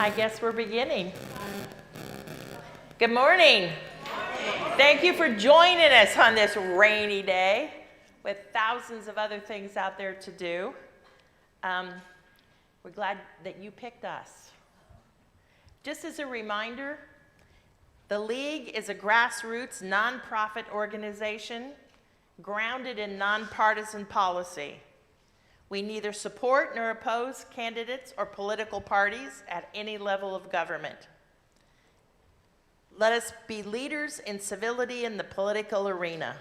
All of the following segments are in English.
I guess we're beginning. Good morning. Thank you for joining us on this rainy day with thousands of other things out there to do. We're glad that you picked us. Just as a reminder, the League is a grassroots nonprofit organization grounded in nonpartisan policy. We neither support nor oppose candidates or political parties at any level of government. Let us be leaders in civility in the political arena.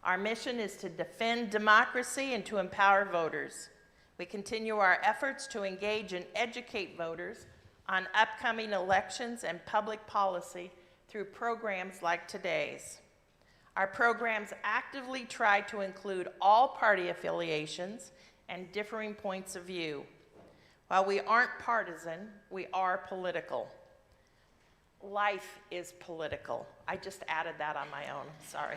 Our mission is to defend democracy and to empower voters. We continue our efforts to engage and educate voters on upcoming elections and public policy through programs like today's. Our programs actively try to include all party affiliations and differing points of view. While we aren't partisan, we are political. Life is political. I just added that on my own, sorry.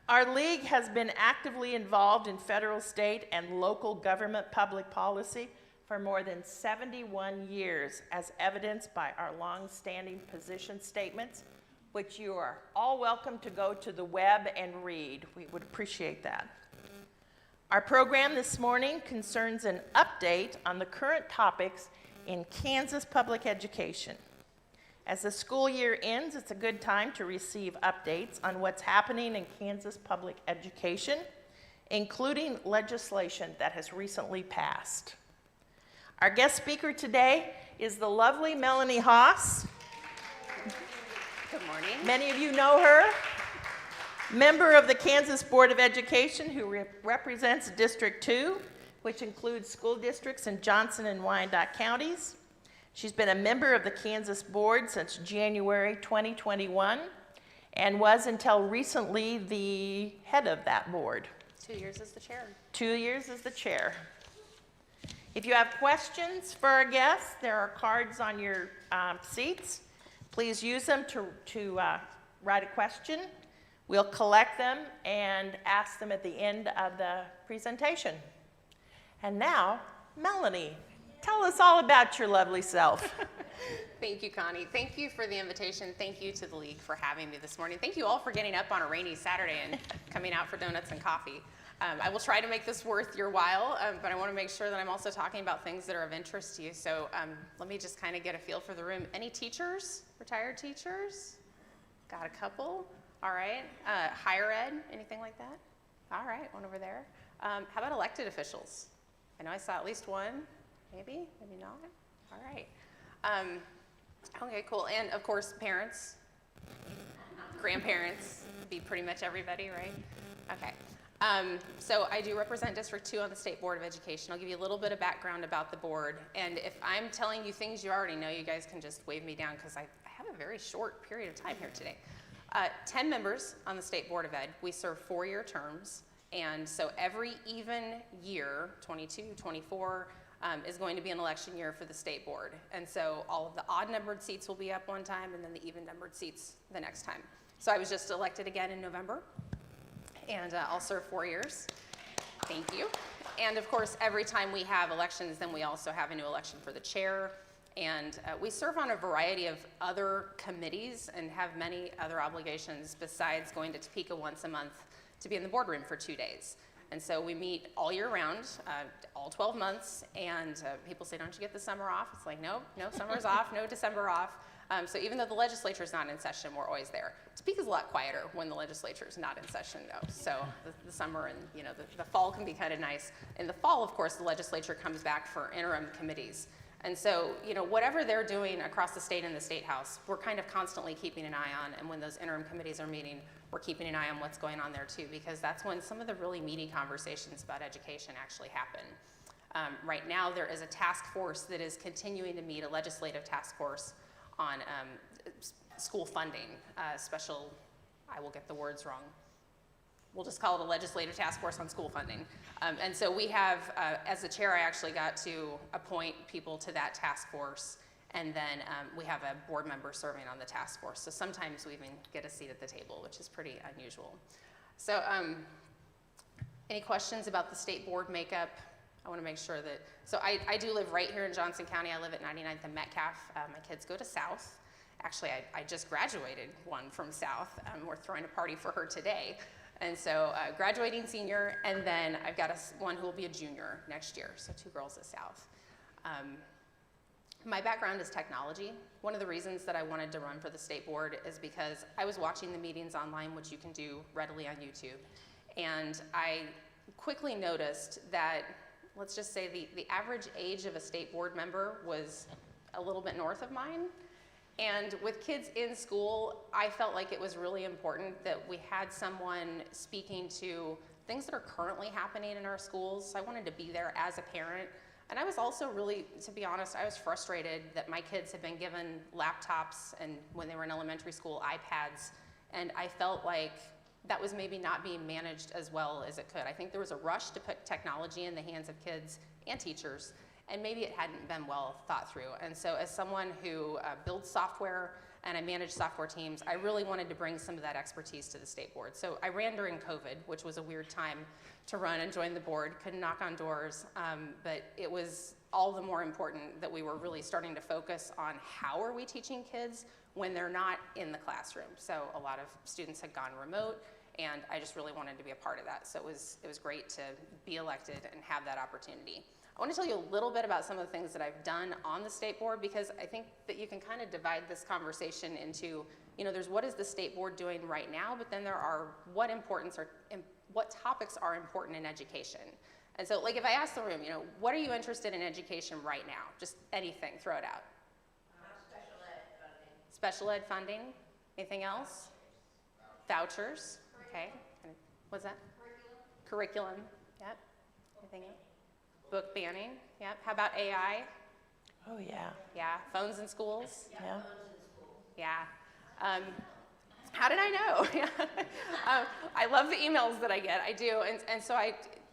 Our League has been actively involved in federal, state, and local government public policy for more than 71 years, as evidenced by our long-standing position statements, which you are all welcome to go to the web and read. We would appreciate that. Our program this morning concerns an update on the current topics in Kansas public education. As the school year ends, it's a good time to receive updates on what's happening in Kansas public education, including legislation that has recently passed. Our guest speaker today is the lovely Melanie Haas. Good morning. Many of you know her. Member of the Kansas Board of Education who represents District 2, which includes school districts in Johnson and Wyandotte counties. She's been a member of the Kansas Board since January 2021 and was until recently the head of that board. 2 years as the chair. 2 years as the chair. If you have questions for our guests, there are cards on your seats. Please use them to write a question. We'll collect them and ask them at the end of the presentation. And now, Melanie, tell us all about your lovely self. Thank you, Connie. Thank you for the invitation. Thank you to the League for having me this morning. Thank you all for getting up on a rainy Saturday and coming out for donuts and coffee. I will try to make this worth your while, but I want to make sure that I'm also talking about things that are of interest to you. So let me just kind of get a feel for the room. Any teachers? Retired teachers? Got a couple? All right. Higher ed? Anything like that? All right. One over there. How about elected officials? I know I saw at least one. Maybe? Maybe not? All right. Okay, cool. And of course, parents, grandparents, be pretty much everybody, right? Okay. So I do represent District 2 on the State Board of Education. I'll give you a little bit of background about the board. And if I'm telling you things you already know, you guys can just wave me down because I have a very short period of time here today. 10 members on the State Board of Ed. We serve 4-year terms. And so every even year, 22, 24, is going to be an election year for the state board. And so all of the odd numbered seats will be up one time and then the even numbered seats the next time. So I was just elected again in November and I'll serve 4 years. Thank you. And of course, every time we have elections, then we also have a new election for the chair. And we serve on a variety of other committees and have many other obligations besides going to Topeka once a month to be in the boardroom for 2 days. And so we meet all year round, all 12 months, and people say, don't you get the summer off? It's like, no summer's off, no December off. So even though the legislature's not in session, we're always there. Topeka's a lot quieter when the legislature's not in session though. So the summer and the fall can be kind of nice. In the fall, of course, the legislature comes back for interim committees. And so, whatever they're doing across the state and the State House, we're kind of constantly keeping an eye on. And when those interim committees are meeting, we're keeping an eye on what's going on there too, because that's when some of the really meaty conversations about education actually happen. Right now, there is a task force that is continuing to meet, a legislative task force on school funding, I will get the words wrong. We'll just call it a legislative task force on school funding. And so we have, as the chair, I actually got to appoint people to that task force, and then we have a board member serving on the task force. So sometimes we even get a seat at the table, which is pretty unusual. So any questions about the state board makeup, I want to make sure that, so I do live right here in Johnson County. I live at 99th and Metcalf. My kids go to South. Actually, I just graduated one from South. We're throwing a party for her today. And so graduating senior, and then I've got one who will be a junior next year, so 2 girls at South. My background is technology. One of the reasons that I wanted to run for the state board is because I was watching the meetings online, which you can do readily on YouTube, and I quickly noticed that, let's just say the average age of a state board member was a little bit north of mine. And with kids in school, I felt like it was really important that we had someone speaking to things that are currently happening in our schools. So I wanted to be there as a parent. And I was also really, to be honest, I was frustrated that my kids had been given laptops and when they were in elementary school, iPads. And I felt like that was maybe not being managed as well as it could. I think there was a rush to put technology in the hands of kids and teachers, and maybe it hadn't been well thought through. And so as someone who builds software and I manage software teams, I really wanted to bring some of that expertise to the state board. So I ran during COVID, which was a weird time to run and join the board, couldn't knock on doors, but it was all the more important that we were really starting to focus on how are we teaching kids when they're not in the classroom. So a lot of students had gone remote, and I just really wanted to be a part of that. So it was great to be elected and have that opportunity. I want to tell you a little bit about some of the things that I've done on the state board, because I think that you can kind of divide this conversation into, there's what is the state board doing right now, but then there are what topics are important in education. And so, like, if I ask the room, what are you interested in education right now? Just anything, throw it out. Special ed funding. Special ed funding. Anything else? Vouchers. Okay. What's that? Curriculum. Yep. Anything else? Book banning. Yep. How about AI? Oh, yeah. Yeah. Phones in schools. Yeah. Yeah. How did I know? I love the emails that I get. I do. And so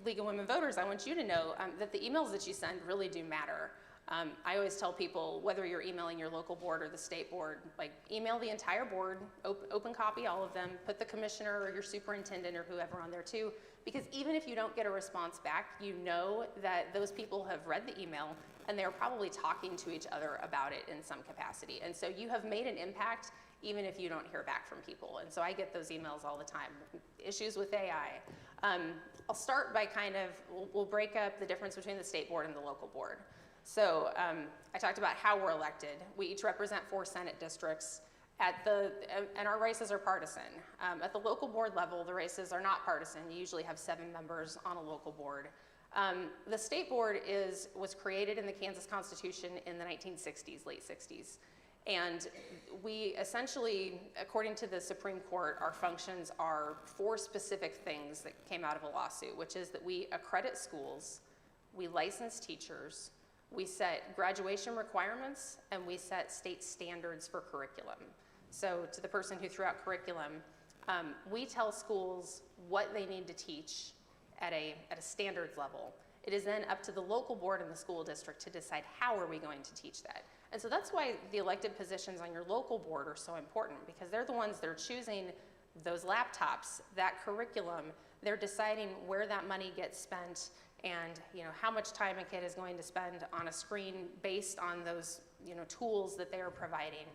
League of Women Voters, I want you to know that the emails that you send really do matter. I always tell people, whether you're emailing your local board or the state board, like, email the entire board, open copy all of them, put the commissioner or your superintendent or whoever on there too, because even if you don't get a response back, you know that those people have read the email and they're probably talking to each other about it in some capacity. And so you have made an impact even if you don't hear back from people. And so I get those emails all the time. Issues with AI. I'll start by we'll break up the difference between the state board and the local board. So I talked about how we're elected. We each represent 4 Senate districts, and our races are partisan. At the local board level, the races are not partisan. You usually have 7 members on a local board. The state board was created in the Kansas Constitution in the 1960s, late 60s. And we essentially, according to the Supreme Court, our functions are 4 specific things that came out of a lawsuit, which is that we accredit schools, we license teachers, we set graduation requirements, and we set state standards for curriculum. So to the person who threw out curriculum, we tell schools what they need to teach at a standards level. It is then up to the local board and the school district to decide how are we going to teach that. And so that's why the elected positions on your local board are so important, because they're the ones that are choosing those laptops, that curriculum. They're deciding where that money gets spent and how much time a kid is going to spend on a screen based on those tools that they are providing.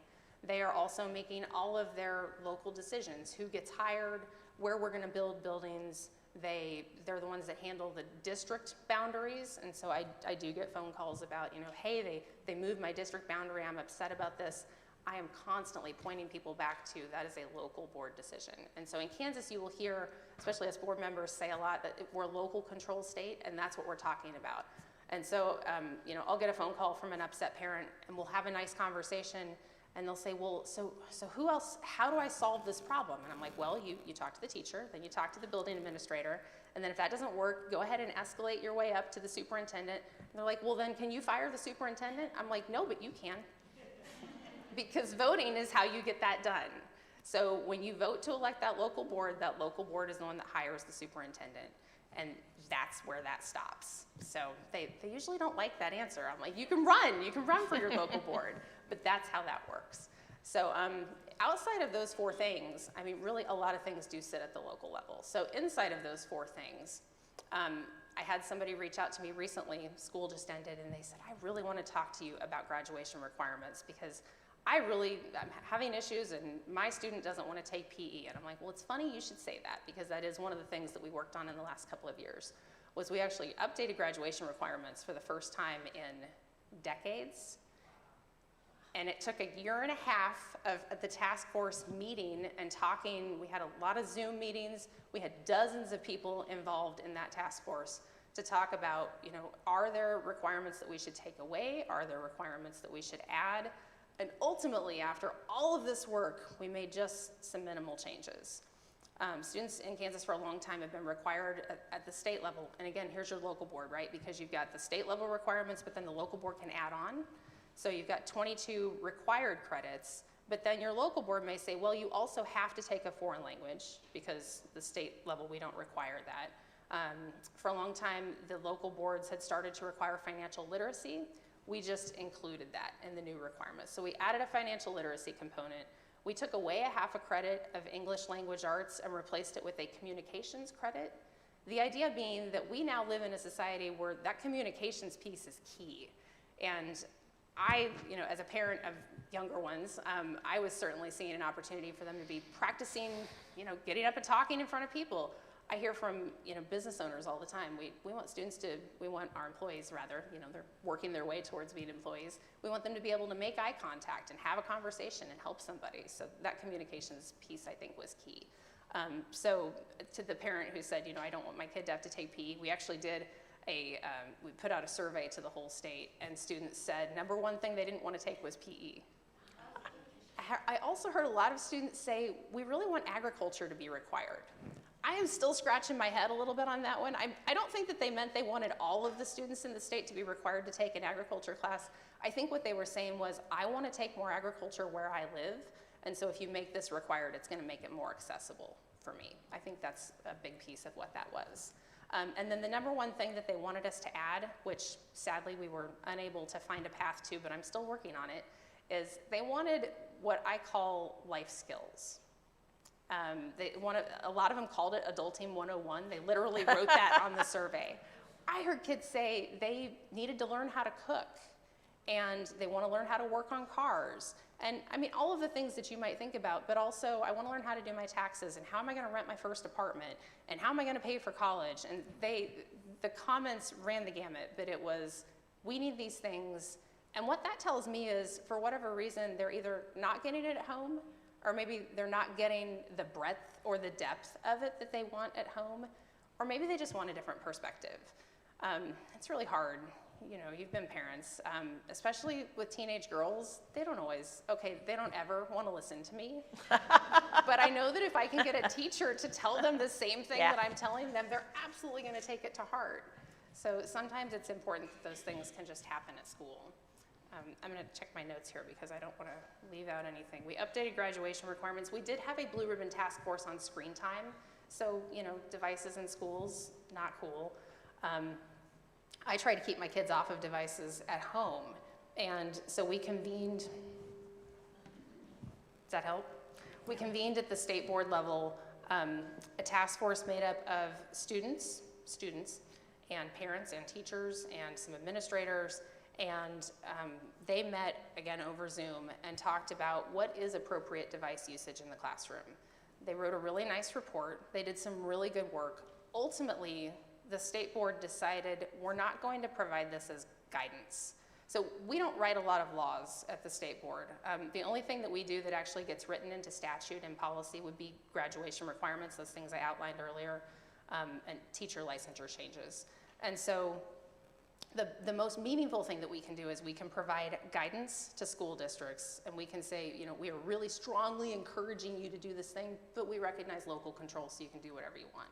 They are also making all of their local decisions, who gets hired, where we're going to build buildings. They're the ones that handle the district boundaries, and so I do get phone calls about, hey, they moved my district boundary, I'm upset about this. I am constantly pointing people back to that is a local board decision. And so in Kansas, you will hear, especially as board members, say a lot that we're a local control state, and that's what we're talking about. And so, I'll get a phone call from an upset parent, and we'll have a nice conversation, and they'll say, well, so who else, how do I solve this problem? And I'm like, well, you talk to the teacher, then you talk to the building administrator, and then if that doesn't work, go ahead and escalate your way up to the superintendent. And they're like, well, then can you fire the superintendent? I'm like, no, but you can. Because voting is how you get that done. So when you vote to elect that local board is the one that hires the superintendent. And that's where that stops. So they usually don't like that answer. I'm like, you can run for your local board, but that's how that works. So outside of those 4 things, really a lot of things do sit at the local level. So inside of those 4 things, I I had somebody reach out to me recently, school just ended, and they said, I really want to talk to you about graduation requirements because I'm having issues and my student doesn't want to take PE. And I'm like, well, it's funny you should say that because that is one of the things that we worked on in the last couple of years, was we actually updated graduation requirements for the first time in decades. And it took 1.5 years of the task force meeting and talking. We had a lot of Zoom meetings. We had dozens of people involved in that task force to talk about, are there requirements that we should take away? Are there requirements that we should add? And ultimately, after all of this work, we made just some minimal changes. Students in Kansas for a long time have been required at the state level. And again, here's your local board, right? Because you've got the state level requirements, but then the local board can add on. So you've got 22 required credits, but then your local board may say, well, you also have to take a foreign language because the state level, we don't require that. For a long time, the local boards had started to require financial literacy. We just included that in the new requirements. So we added a financial literacy component. We took away 0.5 credit of English language arts and replaced it with a communications credit. The idea being that we now live in a society where that communications piece is key. And I, as a parent of younger ones, I was certainly seeing an opportunity for them to be practicing, getting up and talking in front of people. I hear from, business owners all the time. We want our employees rather, they're working their way towards being employees. We want them to be able to make eye contact and have a conversation and help somebody. So that communications piece, I think, was key. So to the parent who said, I don't want my kid to have to take PE, we actually did we put out a survey to the whole state, and students said number one thing they didn't want to take was PE. I also heard a lot of students say, we really want agriculture to be required. I am still scratching my head a little bit on that one. I don't think that they meant they wanted all of the students in the state to be required to take an agriculture class. I think what they were saying was, I want to take more agriculture where I live, and so if you make this required, it's going to make it more accessible for me. I think that's a big piece of what that was. And then the number one thing that they wanted us to add, which sadly we were unable to find a path to, but I'm still working on it, is they wanted what I call life skills. A lot of them called it Adulting 101. They literally wrote that on the survey. I heard kids say they needed to learn how to cook, and they want to learn how to work on cars. And all of the things that you might think about, but also I want to learn how to do my taxes, and how am I going to rent my first apartment, and how am I going to pay for college? And the comments ran the gamut, but it was, we need these things. And what that tells me is, for whatever reason, they're either not getting it at home, or maybe they're not getting the breadth or the depth of it that they want at home, or maybe they just want a different perspective. It's really hard. You've been parents, especially with teenage girls. They don't ever want to listen to me. But I know that if I can get a teacher to tell them the same thing that I'm telling them, they're absolutely going to take it to heart. So sometimes it's important that those things can just happen at school. I'm going to check my notes here because I don't want to leave out anything. We updated graduation requirements. We did have a blue ribbon task force on screen time. So, devices in schools, not cool. I try to keep my kids off of devices at home. And so we convened, does that help? We convened at the state board level a task force made up of students, and parents and teachers and some administrators. And they met, again, over Zoom and talked about what is appropriate device usage in the classroom. They wrote a really nice report. They did some really good work. Ultimately, the state board decided we're not going to provide this as guidance. So we don't write a lot of laws at the state board. The only thing that we do that actually gets written into statute and policy would be graduation requirements, those things I outlined earlier, and teacher licensure changes. And so the most meaningful thing that we can do is we can provide guidance to school districts, and we can say, we are really strongly encouraging you to do this thing, but we recognize local control, so you can do whatever you want.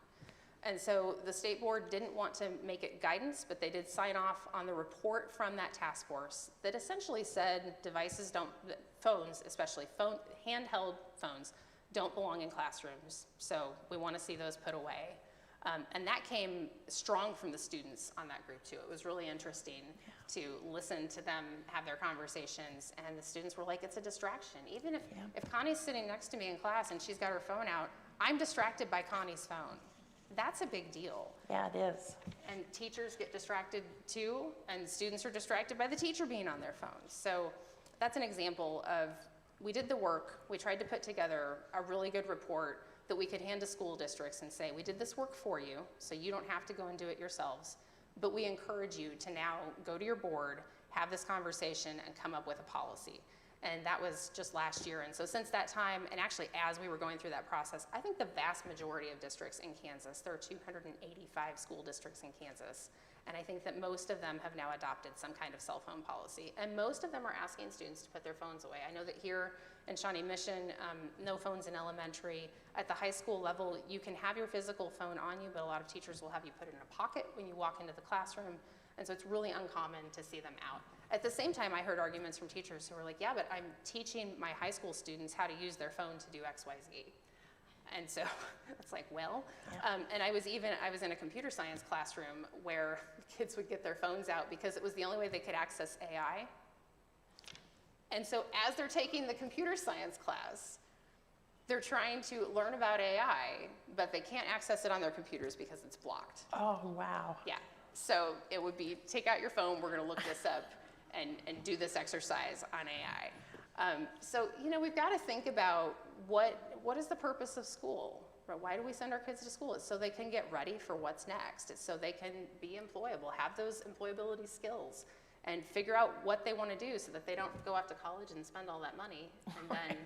And so the state board didn't want to make it guidance, but they did sign off on the report from that task force that essentially said phones, especially handheld phones, don't belong in classrooms. So we want to see those put away. And that came strong from the students on that group too. It was really interesting to listen to them have their conversations, and the students were like, it's a distraction. Even if Connie's sitting next to me in class and she's got her phone out, I'm distracted by Connie's phone. That's a big deal. Yeah, it is. And teachers get distracted too, and students are distracted by the teacher being on their phones. So that's an example of, we did the work, we tried to put together a really good report that we could hand to school districts and say, we did this work for you, so you don't have to go and do it yourselves, but we encourage you to now go to your board, have this conversation, and come up with a policy. And that was just last year. And so since that time, and actually as we were going through that process, I think the vast majority of districts in Kansas, there are 285 school districts in Kansas, and I think that most of them have now adopted some kind of cell phone policy. And most of them are asking students to put their phones away. I know that here in Shawnee Mission, no phones in elementary. At the high school level, you can have your physical phone on you, but a lot of teachers will have you put it in a pocket when you walk into the classroom. And so it's really uncommon to see them out. At the same time, I heard arguments from teachers who were like, yeah, but I'm teaching my high school students how to use their phone to do X, Y, Z. And so it's like, well, and I was in a computer science classroom where kids would get their phones out because it was the only way they could access AI. And so as they're taking the computer science class, they're trying to learn about AI, but they can't access it on their computers because it's blocked. Oh, wow. Yeah, so it would be, take out your phone, we're gonna look this up and do this exercise on AI. So, you know, we've gotta think about what is the purpose of school? Right? Why do we send our kids to school? It's so they can get ready for what's next. It's so they can be employable, have those employability skills, and figure out what they wanna do so that they don't go off to college and spend all that money and then,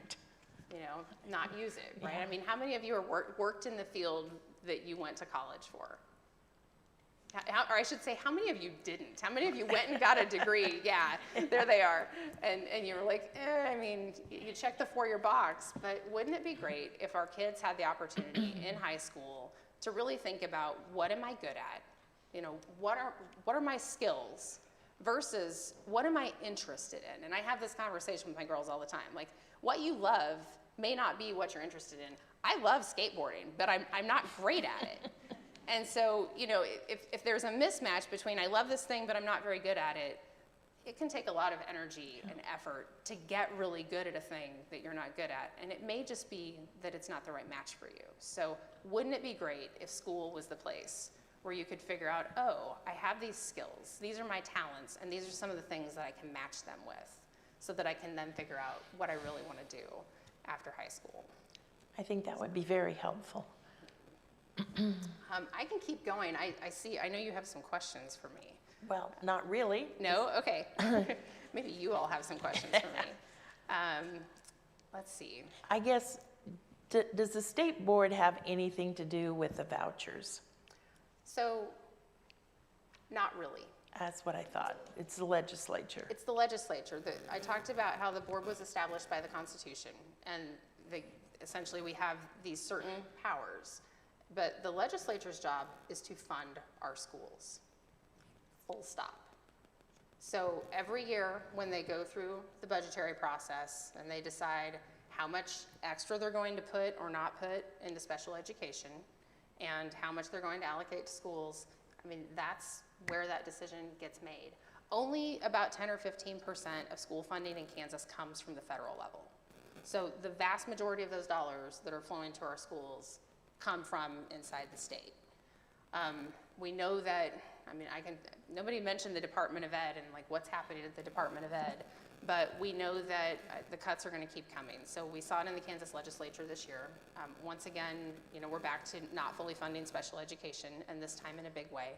you know, not use it, right? Yeah. I mean, how many of you are worked in the field that you went to college for? Or I should say, how many of you didn't? How many of you went and got a degree? Yeah, there they are. And you were like, I mean, you checked the four-year box, but wouldn't it be great if our kids had the opportunity in high school to really think about, what am I good at? You know, what are my skills versus what am I interested in? And I have this conversation with my girls all the time. Like, what you love may not be what you're interested in. I love skateboarding, but I'm not great at it. And so, you know, if there's a mismatch between I love this thing, but I'm not very good at it, it can take a lot of energy and effort to get really good at a thing that you're not good at. And it may just be that it's not the right match for you. So wouldn't it be great if school was the place where you could figure out, oh, I have these skills, these are my talents, and these are some of the things that I can match them with, so that I can then figure out what I really want to do after high school. I think that would be very helpful. I can keep going. I know you have some questions for me. Well, not really. No? Okay. Maybe you all have some questions for me. Let's see. I guess, does the state board have anything to do with the vouchers? So, not really. That's what I thought. It's the legislature. It's the legislature. I talked about how the board was established by the Constitution, and essentially we have these certain powers. But the legislature's job is to fund our schools, full stop. So every year when they go through the budgetary process and they decide how much extra they're going to put or not put into special education and how much they're going to allocate to schools, I mean, that's where that decision gets made. Only about 10 or 15% of school funding in Kansas comes from the federal level. So the vast majority of those dollars that are flowing to our schools come from inside the state. We know that, I mean, nobody mentioned the Department of Ed and like what's happening at the Department of Ed, but we know that the cuts are gonna keep coming. So we saw it in the Kansas legislature this year. Once again, you know, we're back to not fully funding special education, and this time in a big way.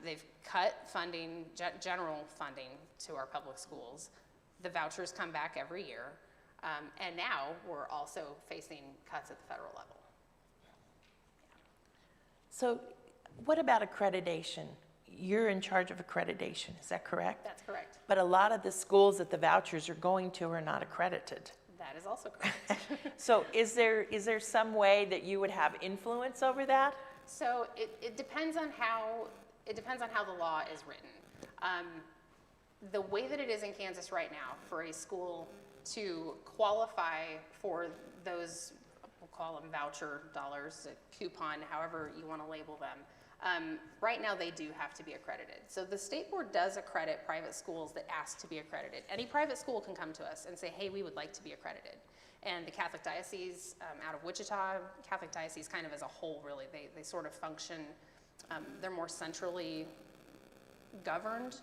They've cut funding, general funding to our public schools. The vouchers come back every year. And now we're also facing cuts at the federal level. So what about accreditation? You're in charge of accreditation, is that correct? That's correct. But a lot of the schools that the vouchers are going to are not accredited. That is also correct. So is there some way that you would have influence over that? So it depends on how the law is written. The way that it is in Kansas right now, for a school to qualify for those, we'll call them voucher dollars, a coupon, however you want to label them, right now they do have to be accredited. So the state board does accredit private schools that ask to be accredited. Any private school can come to us and say, hey, we would like to be accredited. And the Catholic Diocese out of Wichita, Catholic Diocese kind of as a whole really, they sort of function They're more centrally governed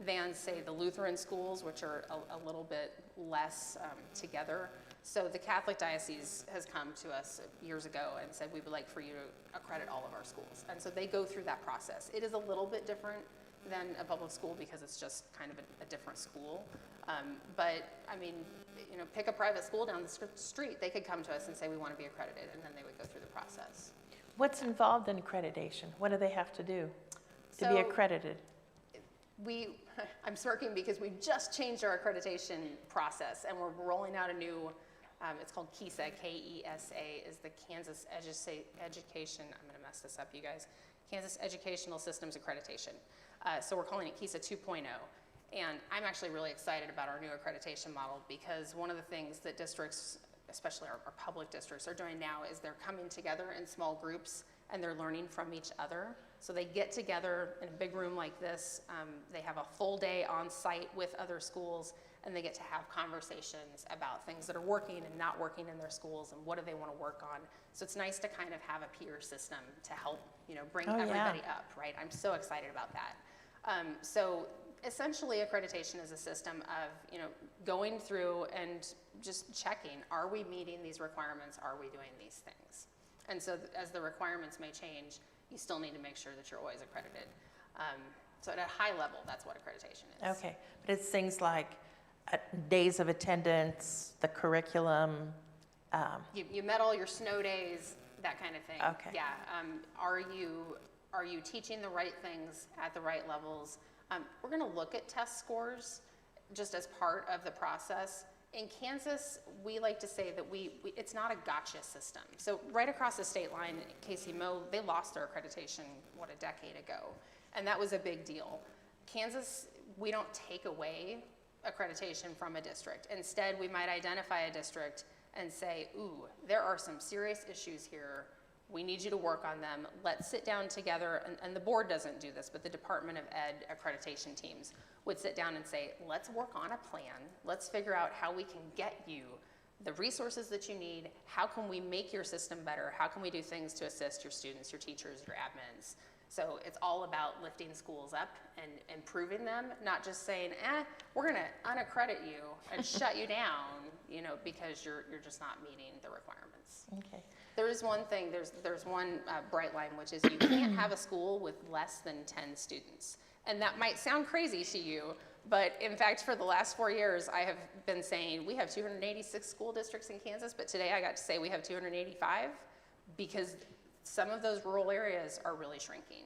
than, say, the Lutheran schools, which are a little bit less together. So the Catholic Diocese has come to us years ago and said, we would like for you to accredit all of our schools. And so they go through that process. It is a little bit different than a public school because it's just kind of a different school. But I mean, you know, pick a private school down the street, they could come to us and say, we want to be accredited, and then they would go through the process. What's involved in accreditation? What do they have to do to be So- accredited? I'm smirking because we just changed our accreditation process, and we're rolling out a new, it's called KESA, K-E-S-A, is the Kansas Education, I'm gonna mess this up, you guys, Kansas Educational Systems Accreditation. So we're calling it KESA 2.0. And I'm actually really excited about our new accreditation model because one of the things that districts, especially our public districts, are doing now is they're coming together in small groups and they're learning from each other. So they get together in a big room like this. They have a full day on site with other schools, and they get to have conversations about things that are working and not working in their schools and what do they want to work on. So it's nice to kind of have a peer system to help, you know, bring everybody up, right? I'm so excited about that. So essentially accreditation is a system of, you know, going through and just checking, are we meeting these requirements? Are we doing these things? And so as the requirements may change, you still need to make sure that you're always accredited. So at a high level, that's what accreditation is. Okay, but it's things like days of attendance, the curriculum. You met all your snow days, that kind of thing. Okay. Yeah. Are you teaching the right things at the right levels? We're going to look at test scores just as part of the process. In Kansas, we like to say that it's not a gotcha system. So right across the state line, Casey Mo, they lost their accreditation, a decade ago. And that was a big deal. Kansas, we don't take away accreditation from a district. Instead, we might identify a district and say, ooh, there are some serious issues here. We need you to work on them. Let's sit down together, and the board doesn't do this, but the Department of Ed accreditation teams would sit down and say, let's work on a plan. Let's figure out how we can get you the resources that you need. How can we make your system better? How can we do things to assist your students, your teachers, your admins? So it's all about lifting schools up and improving them, not just saying, we're gonna unaccredit you and shut you down, you know, because you're just not meeting the requirements. Okay. There is one thing, there's one bright line, which is you can't have a school with less than 10 students. And that might sound crazy to you, but in fact, for the last 4 years, I have been saying we have 286 school districts in Kansas, but today I got to say we have 285 because some of those rural areas are really shrinking.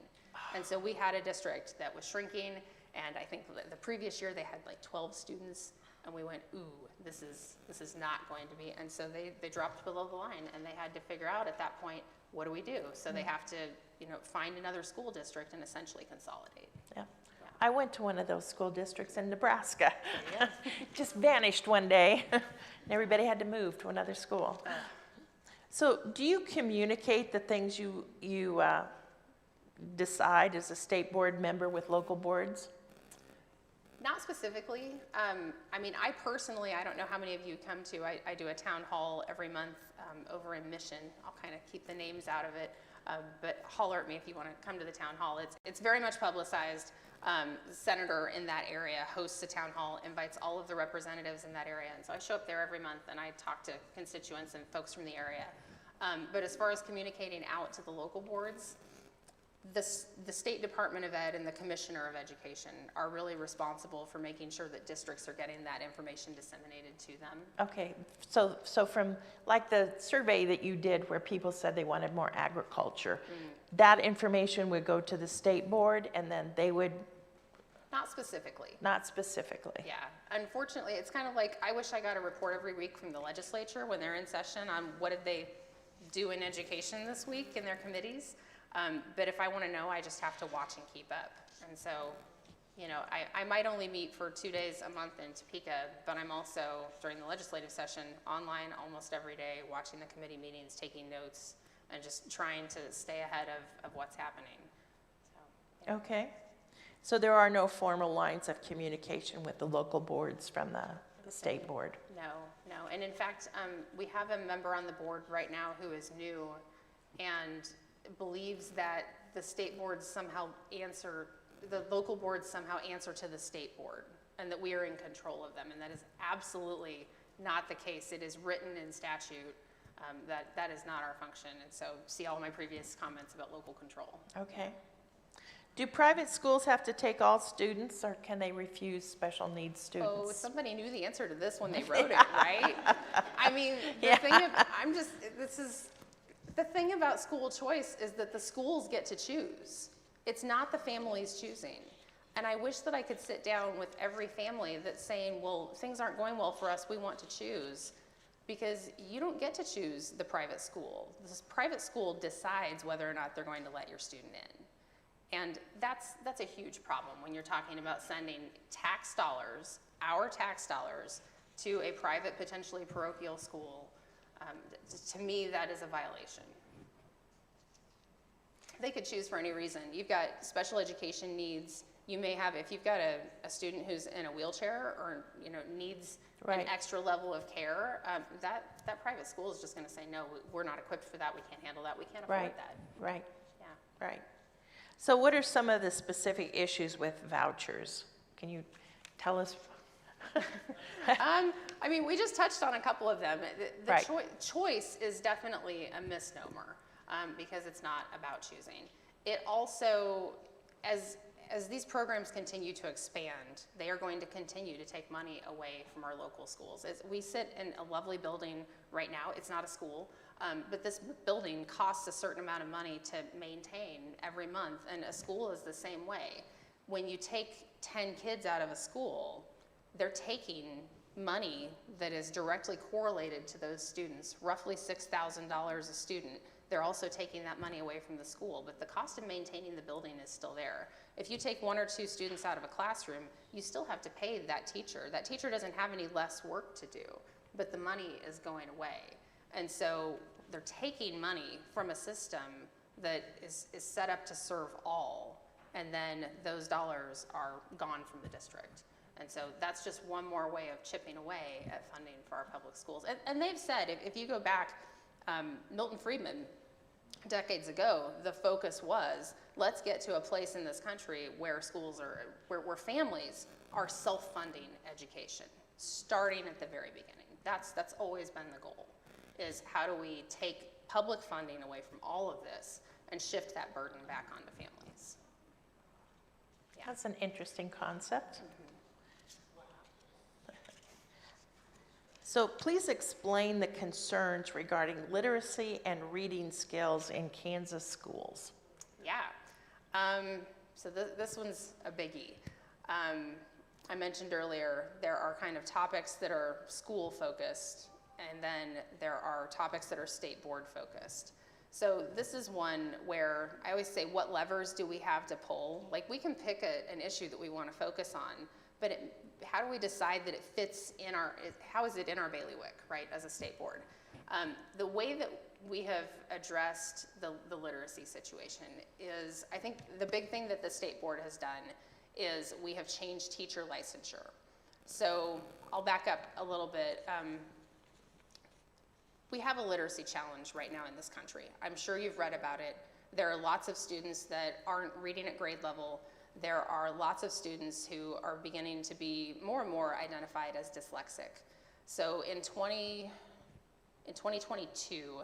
And so we had a district that was shrinking, and I think the previous year they had like 12 students, and we went, ooh, this is not going to be, and so they dropped below the line, and they had to figure out at that point, what do we do? So they have to, you know, find another school district and essentially consolidate. Yeah. I went to one of those school districts in Nebraska. Yeah. Just vanished one day, and everybody had to move to another school. So do you communicate the things you decide as a state board member with local boards? Not specifically. I mean, I personally, I don't know how many of you come to, I do a town hall every month over in Mission. I'll kind of keep the names out of it, but holler at me if you want to come to the town hall. It's very much publicized. The senator in that area hosts a town hall, invites all of the representatives in that area, and so I show up there every month and I talk to constituents and folks from the area. But as far as communicating out to the local boards, the State Department of Ed and the Commissioner of Education are really responsible for making sure that districts are getting that information disseminated to them. Okay, so from like the survey that you did where people said they wanted more agriculture, that information would go to the state board and then they would, Not specifically. not specifically. Yeah, unfortunately, it's kind of like, I wish I got a report every week from the legislature when they're in session on what did they do in education this week in their committees. But if I want to know, I just have to watch and keep up. And so, you know, I might only meet for 2 days a month in Topeka, but I'm also, during the legislative session, online almost every day, watching the committee meetings, taking notes, and just trying to stay ahead of what's happening. So, yeah. Okay, so there are no formal lines of communication with the local boards from the state board? No. And in fact, we have a member on the board right now who is new and believes that the state boards somehow answer, the local boards somehow answer to the state board, and that we are in control of them, and that is absolutely not the case. It is written in statute that is not our function, and so see all my previous comments about local control. Okay. Do private schools have to take all students, or can they refuse special needs students? Oh, somebody knew the answer to this when they wrote it, right? I mean, the thing about school choice is that the schools get to choose. It's not the families choosing. And I wish that I could sit down with every family that's saying, well, things aren't going well for us, we want to choose. Because you don't get to choose the private school. This private school decides whether or not they're going to let your student in. And that's a huge problem when you're talking about sending tax dollars, our tax dollars, to a private, potentially parochial school. To me, that is a violation. They could choose for any reason. You've got special education needs. You may have, if you've got a student who's in a wheelchair or needs Right. an extra level of care, that private school is just going to say, no, we're not equipped for that. We can't handle that. We can't afford Right. that. Right, Yeah. right. So what are some of the specific issues with vouchers? Can you tell us? I mean, we just touched on a couple of them. The Right. choice is definitely a misnomer because it's not about choosing. It also, as these programs continue to expand, they are going to continue to take money away from our local schools. We sit in a lovely building right now. It's not a school, but this building costs a certain amount of money to maintain every month, and a school is the same way. When you take 10 kids out of a school, they're taking money that is directly correlated to those students, roughly $6,000 a student. They're also taking that money away from the school, but the cost of maintaining the building is still there. If you take 1 or 2 students out of a classroom, you still have to pay that teacher. That teacher doesn't have any less work to do, but the money is going away. And so they're taking money from a system that is set up to serve all, and then those dollars are gone from the district. And so that's just one more way of chipping away at funding for our public schools. And they've said, if you go back, Milton Friedman, decades ago, the focus was, let's get to a place in this country where schools are, where families are self-funding education, starting at the very beginning. That's always been the goal, is how do we take public funding away from all of this and shift that burden back onto families. Yeah. That's an interesting concept. So please explain the concerns regarding literacy and reading skills in Kansas schools. Yeah. So this one's a biggie. I mentioned earlier, there are kind of topics that are school focused, and then there are topics that are state board focused. So this is one where I always say, what levers do we have to pull? Like, we can pick an issue that we want to focus on, but how do we decide that it fits in how is it in our bailiwick, right, as a state board? The way that we have addressed the literacy situation is, I think the big thing that the state board has done is we have changed teacher licensure. So I'll back up a little bit. We have a literacy challenge right now in this country. I'm sure you've read about it. There are lots of students that aren't reading at grade level. There are lots of students who are beginning to be more and more identified as dyslexic. So in 2022,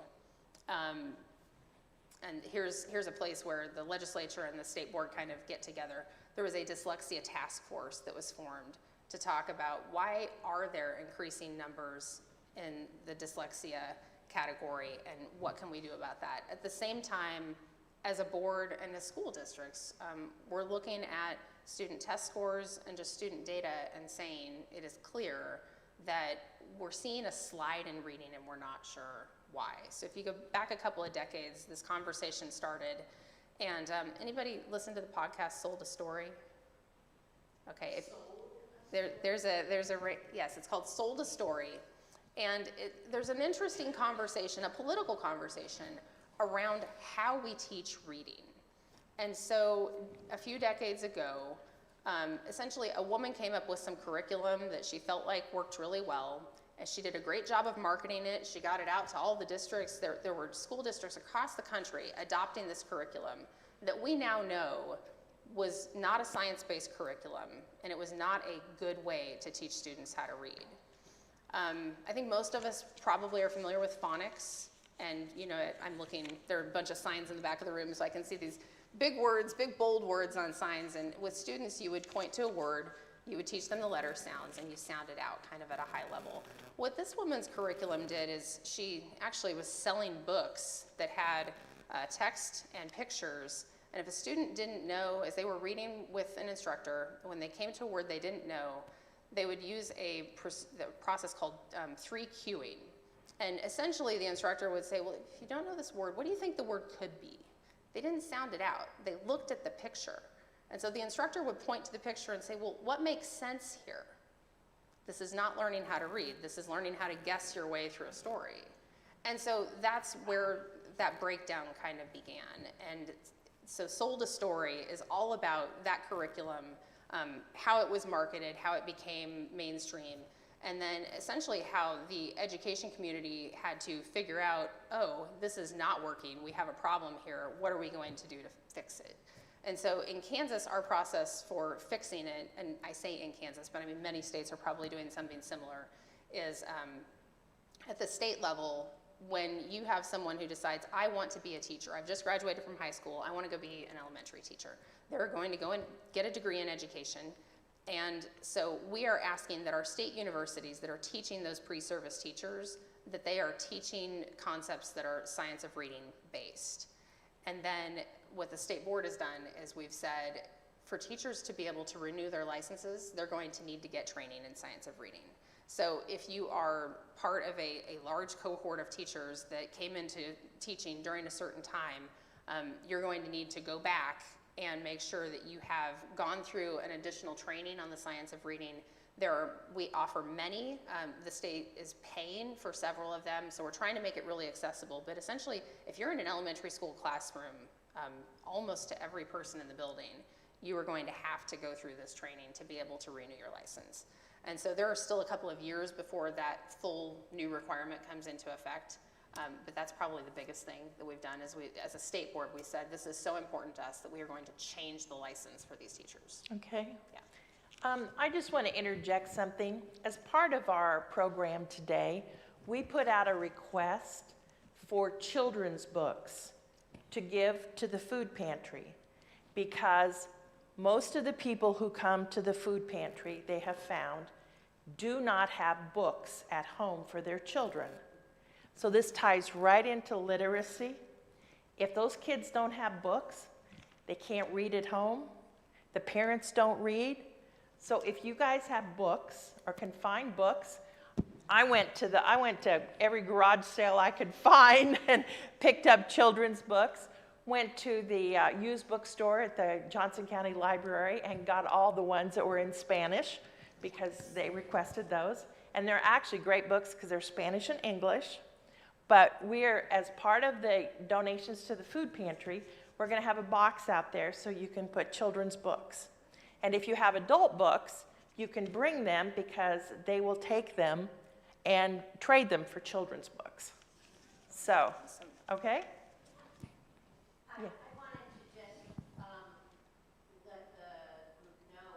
and here's a place where the legislature and the state board kind of get together. There was a dyslexia task force that was formed to talk about why are there increasing numbers in the dyslexia category and what can we do about that. At the same time, as a board and as school districts, we're looking at student test scores and just student data and saying it is clear that we're seeing a slide in reading and we're not sure why. So if you go back a couple of decades, this conversation started. And anybody listen to the podcast Sold a Story? Okay, yes, it's called Sold a Story. And there's an interesting conversation, a political conversation, around how we teach reading. And so a few decades ago, essentially a woman came up with some curriculum that she felt like worked really well, and she did a great job of marketing it. She got it out to all the districts. There were school districts across the country adopting this curriculum that we now know was not a science-based curriculum, and it was not a good way to teach students how to read. I think most of us probably are familiar with phonics, and you know, I'm looking, there are a bunch of signs in the back of the room, so I can see these big words, big bold words on signs, and with students you would point to a word, you would teach them the letter sounds, and you sound it out kind of at a high level. What this woman's curriculum did is she actually was selling books that had text and pictures, and if a student didn't know, as they were reading with an instructor, when they came to a word they didn't know, they would use the process called 3Qing. And essentially the instructor would say, well, if you don't know this word, what do you think the word could be? They didn't sound it out. They looked at the picture. And so the instructor would point to the picture and say, well, what makes sense here? This is not learning how to read. This is learning how to guess your way through a story. And so that's where that breakdown kind of began. And so Sold a Story is all about that curriculum, how it was marketed, how it became mainstream, and then essentially how the education community had to figure out, oh, this is not working, we have a problem here, what are we going to do to fix it? And so in Kansas, our process for fixing it, and I say in Kansas, but I mean many states are probably doing something similar, is at the state level, when you have someone who decides, I want to be a teacher, I've just graduated from high school, I want to go be an elementary teacher, they're going to go and get a degree in education. And so we are asking that our state universities that are teaching those pre-service teachers, that they are teaching concepts that are science of reading based. And then what the state board has done is we've said, for teachers to be able to renew their licenses, they're going to need to get training in science of reading. So if you are part of a large cohort of teachers that came into teaching during a certain time, you're going to need to go back and make sure that you have gone through an additional training on the science of reading. We offer many. The state is paying for several of them, so we're trying to make it really accessible. But essentially, if you're in an elementary school classroom, almost to every person in the building, you are going to have to go through this training to be able to renew your license. And so there are still a couple of years before that full new requirement comes into effect. But that's probably the biggest thing that we've done is as a state board, we said this is so important to us that we are going to change the license for these teachers. Okay. Yeah. I just want to interject something. As part of our program today, we put out a request for children's books to give to the food pantry because most of the people who come to the food pantry, they have found, do not have books at home for their children. So this ties right into literacy. If those kids don't have books, they can't read at home. The parents don't read. So if you guys have books or can find books, I went to every garage sale I could find and picked up children's books. Went to the used bookstore at the Johnson County Library and got all the ones that were in Spanish because they requested those. And they're actually great books because they're Spanish and English. But we're, as part of the donations to the food pantry, we're going to have a box out there so you can put children's books. And if you have adult books, you can bring them because they will take them and trade them for children's books. So, okay? I wanted to just let the group know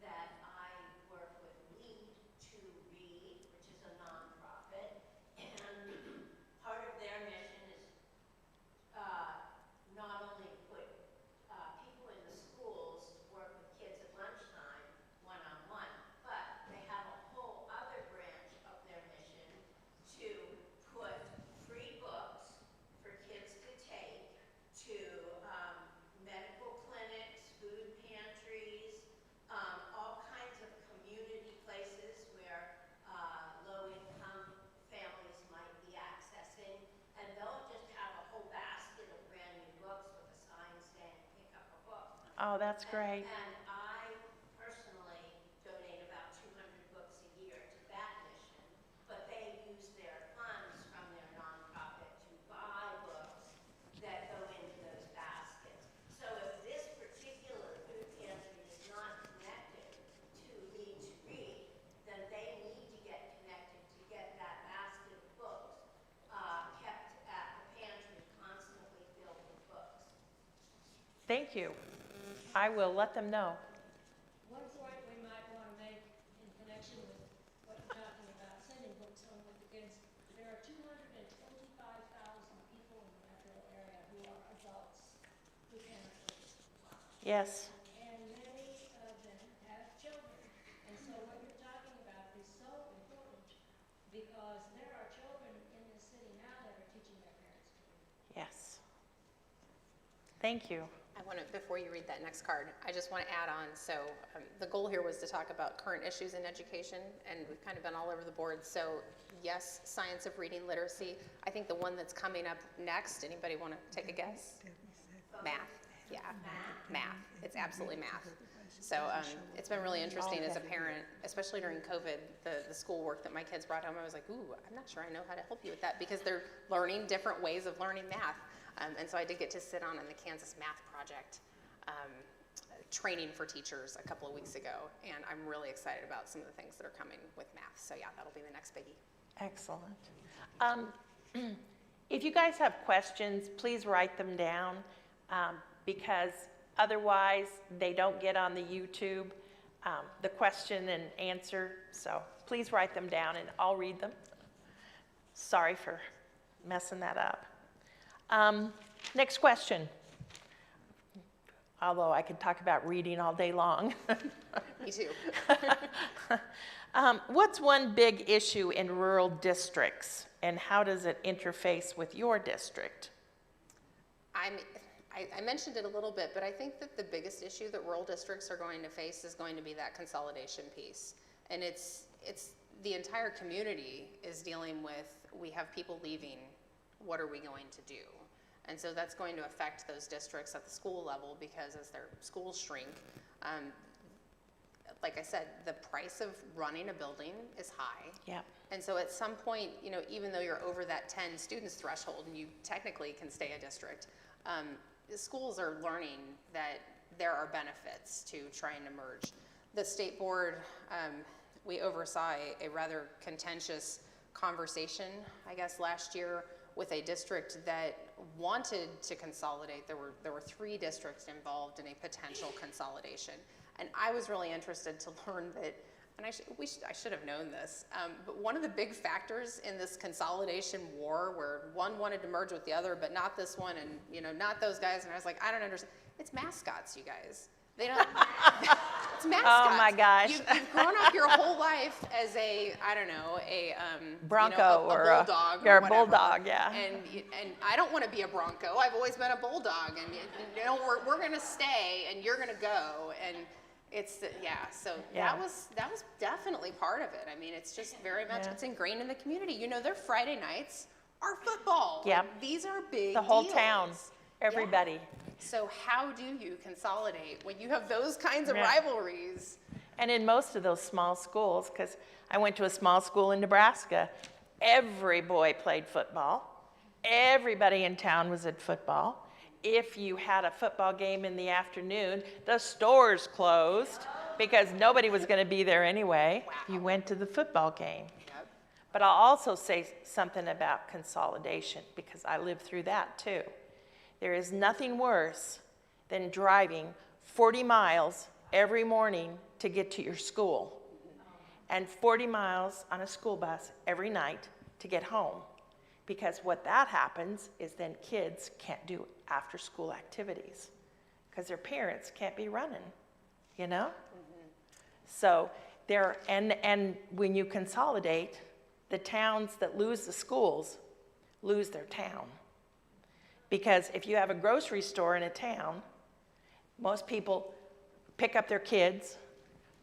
that I work with Lead to Read, which is a nonprofit, and part of their mission is not only put people in the schools to work with kids at lunchtime one-on-one, but they have a whole other branch of their mission to put free books for kids to take to medical clinics, food pantries, all kinds of community places where low-income families might be accessing. And they'll just have a whole basket of brand new books with a sign saying, pick up a book. Oh, that's great. And I personally donate about 200 books a year to that mission, but they use their funds from their nonprofit to buy books that go into those baskets. So if this particular food pantry is not connected to Lead to Read, then they need to get connected to get that basket of books kept at the pantry constantly filled with books. Thank you. I will let them know. One point we might want to make in connection with what you're talking about, sending books home with the kids, there are 225,000 people in the metro area who are adults who cannot read. Yes. And many of them have children. And so what you're talking about is so important because there are children in this city now that are teaching their parents to read. Yes. Thank you. I want to, before you read that next card, I just want to add on, so the goal here was to talk about current issues in education, and we've kind of been all over the board. So yes, science of reading literacy. I think the one that's coming up next, anybody want to take a guess? Math, yeah, math. It's absolutely math. So it's been really interesting as a parent, especially during COVID, the schoolwork that my kids brought home, I was like, ooh, I'm not sure I know how to help you with that, because they're learning different ways of learning math. And so I did get to sit on in the Kansas Math Project training for teachers a couple of weeks ago, and I'm really excited about some of the things that are coming with math. So yeah, that'll be the next biggie. Excellent. If you guys have questions, please write them down because otherwise they don't get on the YouTube, the question and answer. So please write them down and I'll read them. Sorry for messing that up. Next question. Although I could talk about reading all day long. Me too. What's one big issue in rural districts and how does it interface with your district? I mentioned it a little bit, but I think that the biggest issue that rural districts are going to face is going to be that consolidation piece. And it's the entire community is dealing with, we have people leaving, what are we going to do? And so that's going to affect those districts at the school level because as their schools shrink, like I said, the price of running a building is high. Yeah. And so at some point, you know, even though you're over that 10 students threshold and you technically can stay a district, the schools are learning that there are benefits to trying to merge. The state board, we oversaw a rather contentious conversation, I guess, last year with a district that wanted to consolidate. There were 3 districts involved in a potential consolidation. And I was really interested to learn that, and I should have known this, but one of the big factors in this consolidation war where one wanted to merge with the other, but not this one and, you know, not those guys, and I was like, I don't understand. It's mascots, you guys. They don't, it's mascots. Oh my gosh. You've grown up your whole life as a, I don't know, a Bronco you know, a or bulldog. You're or a whatever. bulldog, yeah. And I don't want to be a Bronco. I've always been a bulldog, and you know we're gonna stay, and you're gonna go, and it's yeah. So Yeah. that was definitely part of it. I mean, it's just very much Yeah. it's ingrained in the community. You know, their Friday nights are football. Yeah. Like, these are big. The whole deals. town, everybody. Yeah. So how do you consolidate when you have those kinds of Yeah. rivalries? And in most of those small schools, because I went to a small school in Nebraska, every boy played football. Everybody in town was at football. If you had a football game in the afternoon, the stores closed because nobody was going to be there anyway. Wow. You went to the football game. Yep. But I'll also say something about consolidation because I lived through that too. There is nothing worse than driving 40 miles every morning to get to your school and 40 miles on a school bus every night to get home. Because what that happens is then kids can't do after school activities because their parents can't be running, you know? So there, and when you consolidate, the towns that lose the schools lose their town. Because if you have a grocery store in a town, most people pick up their kids,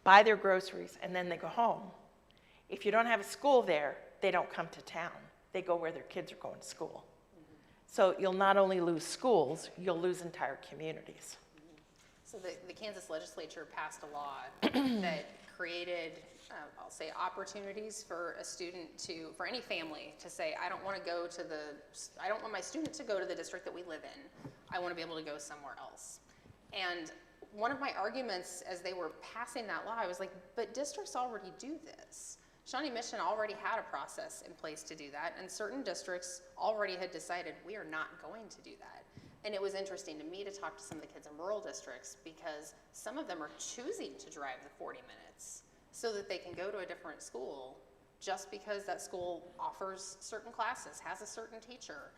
buy their groceries, and then they go home. If you don't have a school there, they don't come to town. They go where their kids are going to school. So you'll not only lose schools, you'll lose entire communities. So the Kansas legislature passed a law that created, I'll say, opportunities for a student for any family to say, I don't want my student to go to the district that we live in. I want to be able to go somewhere else. And one of my arguments as they were passing that law, I was like, but districts already do this. Shawnee Mission already had a process in place to do that, and certain districts already had decided we are not going to do that. And it was interesting to me to talk to some of the kids in rural districts because some of them are choosing to drive the 40 minutes so that they can go to a different school just because that school offers certain classes, has a certain teacher,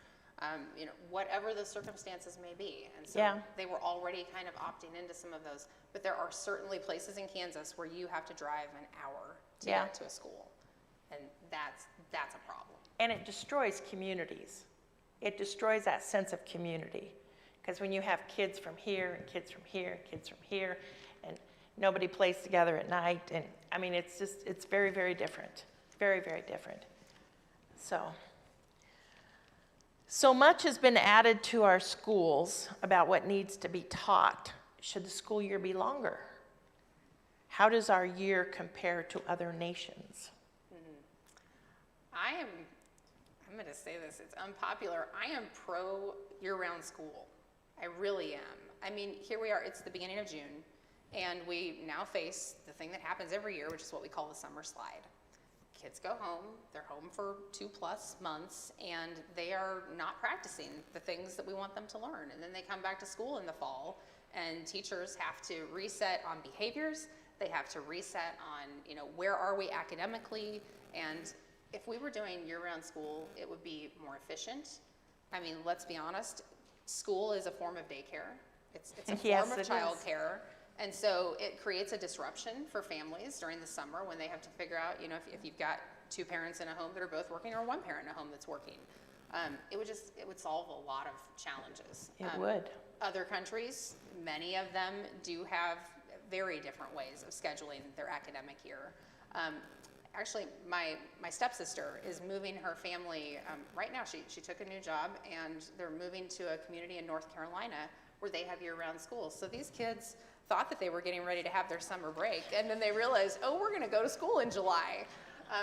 you know, whatever the circumstances may be. And so Yeah. they were already kind of opting into some of those. But there are certainly places in Kansas where you have to drive an hour to Yeah. get to a school. And that's a problem. And it destroys communities. It destroys that sense of community. Because when you have kids from here, and kids from here, and kids from here, and nobody plays together at night, and I mean, it's just, it's very, very different. Very, very different. So much has been added to our schools about what needs to be taught. Should the school year be longer? How does our year compare to other nations? I'm going to say this, it's unpopular. I am pro year-round school. I really am. I mean, here we are, it's the beginning of June, and we now face the thing that happens every year, which is what we call the summer slide. Kids go home, they're home for 2+ months, and they are not practicing the things that we want them to learn. And then they come back to school in the fall, and teachers have to reset on behaviors, they have to reset on, you know, where are we academically, and if we were doing year-round school, it would be more efficient. I mean, let's be honest, school is a form of daycare. It's a Yes, form of it is. childcare. And so it creates a disruption for families during the summer when they have to figure out, you know, if you've got 2 parents in a home that are both working or 1 parent in a home that's working. It would solve a lot of challenges. It would. Other countries, many of them do have very different ways of scheduling their academic year. Actually, my stepsister is moving her family, right now she took a new job and they're moving to a community in North Carolina where they have year-round school. So these kids thought that they were getting ready to have their summer break and then they realized, oh, we're gonna go to school in July.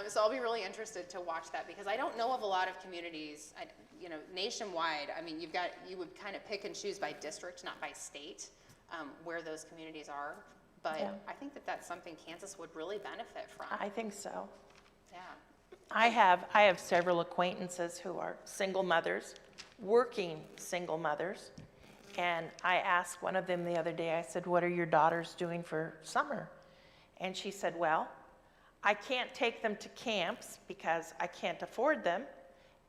So I'll be really interested to watch that because I don't know of a lot of communities, you know, nationwide. I mean, you would kind of pick and choose by district, not by state, where those communities are. But Yeah. I think that that's something Kansas would really benefit from. I think so. Yeah. I have several acquaintances who are single mothers, working single mothers, and I asked one of them the other day, I said, what are your daughters doing for summer? And she said, well, I can't take them to camps because I can't afford them,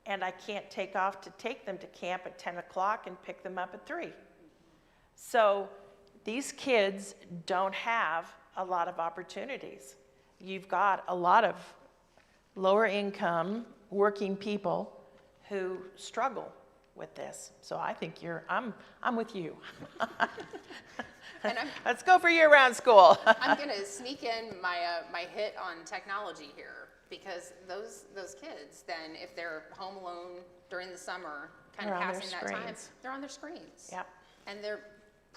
and I can't take off to take them to camp at 10 o'clock and pick them up at 3. So these kids don't have a lot of opportunities. You've got a lot of lower income working people who struggle with this. So I think I'm with you. And Let's go for year-round school. I'm going to sneak in my hit on technology here because those kids, then if they're home alone during the summer, kind They're of on their passing that time, screens. they're on their screens. Yep. And they're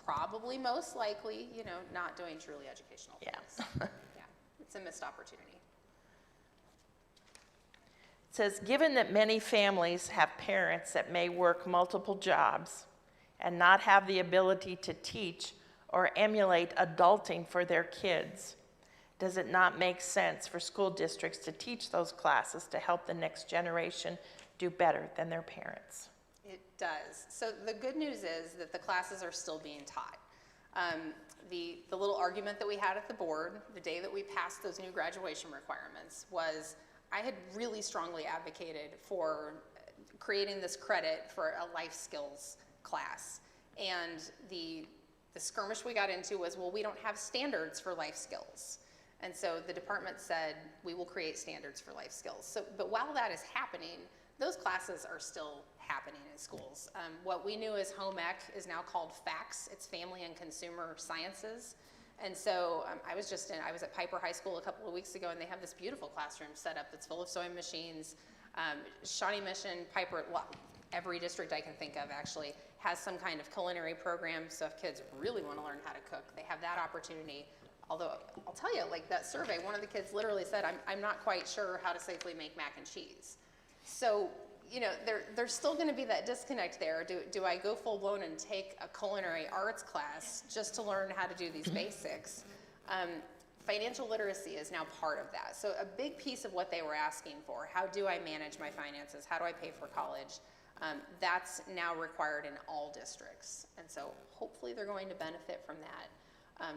probably most likely, you know, not doing truly educational Yeah. things. Yeah, it's a missed opportunity. It says, given that many families have parents that may work multiple jobs and not have the ability to teach or emulate adulting for their kids, does it not make sense for school districts to teach those classes to help the next generation do better than their parents? It does. So the good news is that the classes are still being taught. The little argument that we had at the board the day that we passed those new graduation requirements was I had really strongly advocated for creating this credit for a life skills class. And the skirmish we got into was, well, we don't have standards for life skills. And so the department said, we will create standards for life skills. So, but while that is happening, those classes are still happening in schools. What we knew as home ec is now called FACS. It's Family and Consumer Sciences. And so I was at Piper High School a couple of weeks ago, and they have this beautiful classroom set up that's full of sewing machines. Shawnee Mission, Piper, well, every district I can think of actually has some kind of culinary program. So if kids really want to learn how to cook, they have that opportunity. Although I'll tell you, like that survey, one of the kids literally said, I'm not quite sure how to safely make mac and cheese. So, you know, there's still going to be that disconnect there. Do I go full blown and take a culinary arts class just to learn how to do these basics? Financial literacy is now part of that. So a big piece of what they were asking for, how do I manage my finances? How do I pay for college? That's now required in all districts. And so hopefully they're going to benefit from that.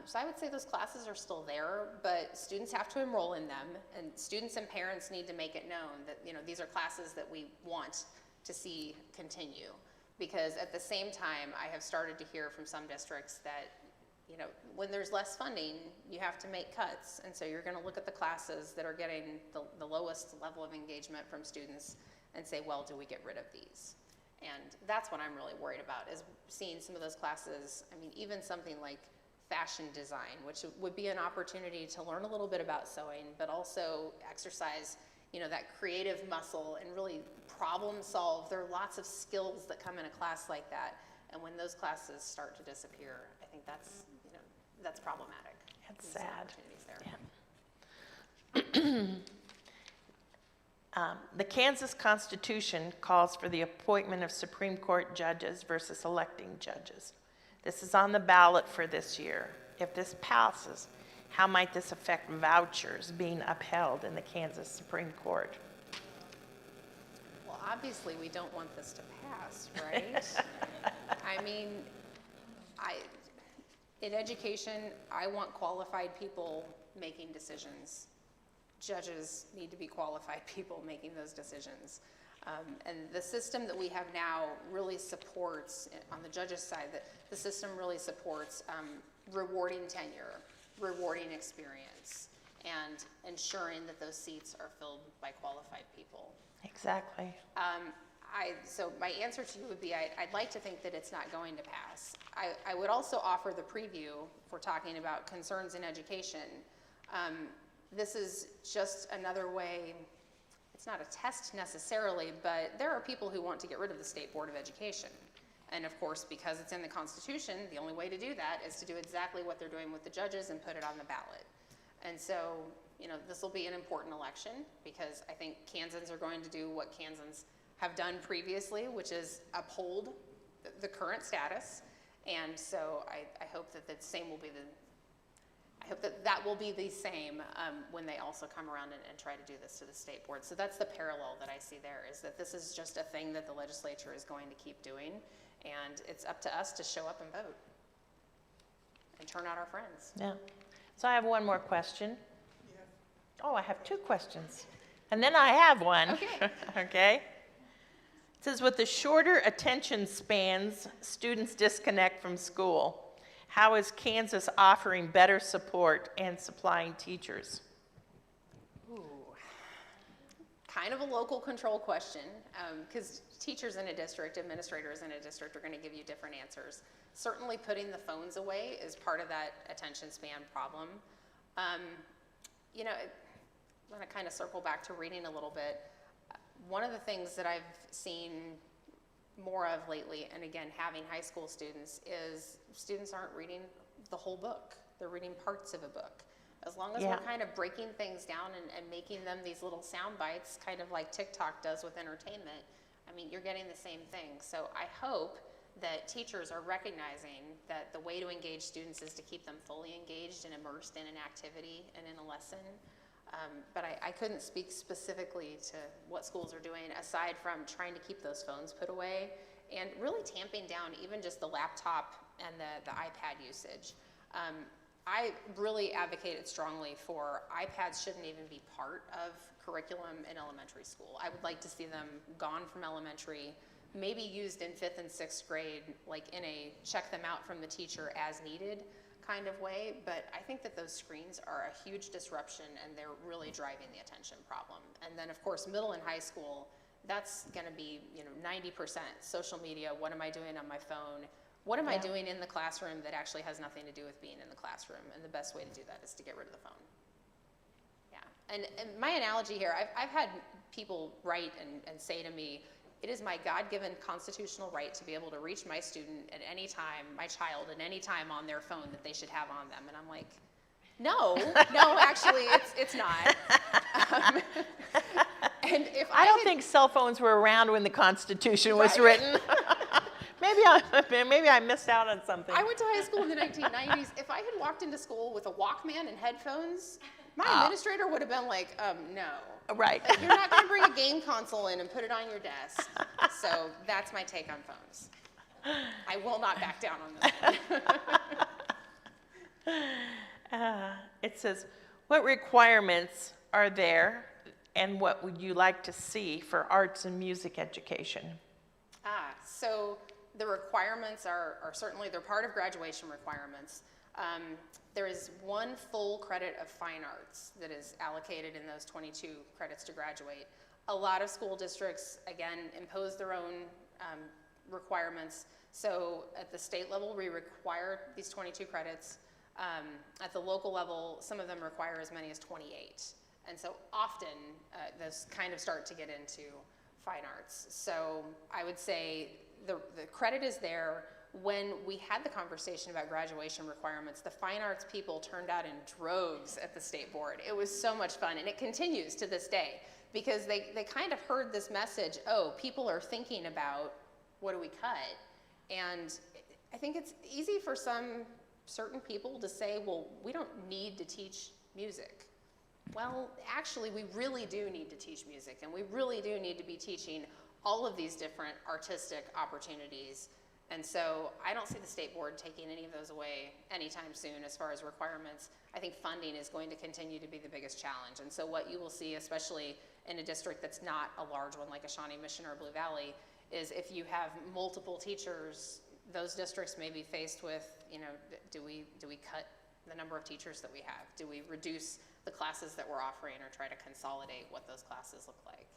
So I would say those classes are still there, but students have to enroll in them, and students and parents need to make it known that, you know, these are classes that we want to see continue. Because at the same time, I have started to hear from some districts that, you know, when there's less funding, you have to make cuts. And so you're going to look at the classes that are getting the lowest level of engagement from students and say, well, do we get rid of these? And that's what I'm really worried about, is seeing some of those classes. I mean, even something like fashion design, which would be an opportunity to learn a little bit about sewing, but also exercise, you know, that creative muscle and really problem solve. There are lots of skills that come in a class like that. And when those classes start to disappear, I think that's, you know, that's problematic. That's There's sad. opportunities there. Yeah. The Kansas Constitution calls for the appointment of Supreme Court judges versus electing judges. This is on the ballot for this year. If this passes, how might this affect vouchers being upheld in the Kansas Supreme Court? Well, obviously, we don't want this to pass, right? I mean, in education, I want qualified people making decisions. Judges need to be qualified people making those decisions. And the system that we have now really supports, on the judges' side, that the system really supports rewarding tenure, rewarding experience, and ensuring that those seats are filled by qualified people. Exactly. So my answer to you would be, I'd like to think that it's not going to pass. I would also offer the preview, if we're talking about concerns in education. This is just another way. It's not a test necessarily, but there are people who want to get rid of the State Board of Education. And of course, because it's in the Constitution, the only way to do that is to do exactly what they're doing with the judges and put it on the ballot. And so, you know, this will be an important election, because I think Kansans are going to do what Kansans have done previously, which is uphold the current status. And so I hope that the same will be I hope that that will be the same when they also come around and try to do this to the state board. So that's the parallel that I see there, is that this is just a thing that the legislature is going to keep doing, and it's up to us to show up and vote and turn out our friends. Yeah. So I have one more question. Oh, I have two questions. And then I have one. Okay. Okay. It says, with the shorter attention spans, students disconnect from school. How is Kansas offering better support and supplying teachers? Ooh. Kind of a local control question, because teachers in a district, administrators in a district are going to give you different answers. Certainly putting the phones away is part of that attention span problem. You know, I'm going to kind of circle back to reading a little bit. One of the things that I've seen more of lately, and again, having high school students, is students aren't reading the whole book. They're reading parts of a book. As long as we're kind of breaking things down and making them these little sound bites, kind of like TikTok does with entertainment, I mean, you're getting the same thing. So I hope that teachers are recognizing that the way to engage students is to keep them fully engaged and immersed in an activity and in a lesson. But I couldn't speak specifically to what schools are doing, aside from trying to keep those phones put away and really tamping down even just the laptop and the iPad usage. I really advocated strongly for iPads shouldn't even be part of curriculum in elementary school. I would like to see them gone from elementary, maybe used in 5th and 6th grade, like in a check them out from the teacher as needed kind of way, but I think that those screens are a huge disruption, and they're really driving the attention problem. And then of course, middle and high school, that's gonna be, you know, 90% social media. What am I doing on my phone? What am I doing in the classroom that actually has nothing to do with being in the classroom? And the best way to do that is to get rid of the phone. Yeah, and my analogy here, I've had people write and say to me, it is my God-given constitutional right to be able to reach my student at any time, my child at any time on their phone that they should have on them. And I'm like, no, actually, it's not. And if I don't think cell phones were around when the Constitution was written. Maybe I missed out on something. I went to high school in the 1990s. If I had walked into school with a Walkman and headphones, My administrator would have been like, no. Right. You're not going to bring a game console in and put it on your desk. So that's my take on phones. I will not back down on this. It says, what requirements are there and what would you like to see for arts and music education? So the requirements are certainly, they're part of graduation requirements. There is 1 full credit of fine arts that is allocated in those 22 credits to graduate. A lot of school districts, again, impose their own requirements. So at the state level, we require these 22 credits. At the local level, some of them require as many as 28. And so often, those kind of start to get into fine arts. So I would say the credit is there. When we had the conversation about graduation requirements, the fine arts people turned out in droves at the state board. It was so much fun, and it continues to this day, because they kind of heard this message, oh, people are thinking about, what do we cut? And I think it's easy for some certain people to say, well, we don't need to teach music. Well, actually, we really do need to teach music, and we really do need to be teaching all of these different artistic opportunities. And so I don't see the state board taking any of those away anytime soon as far as requirements. I think funding is going to continue to be the biggest challenge. And so what you will see, especially in a district that's not a large one like a Shawnee Mission or Blue Valley, is if you have multiple teachers, those districts may be faced with, do we cut the number of teachers that we have? Do we reduce the classes that we're offering or try to consolidate what those classes look like?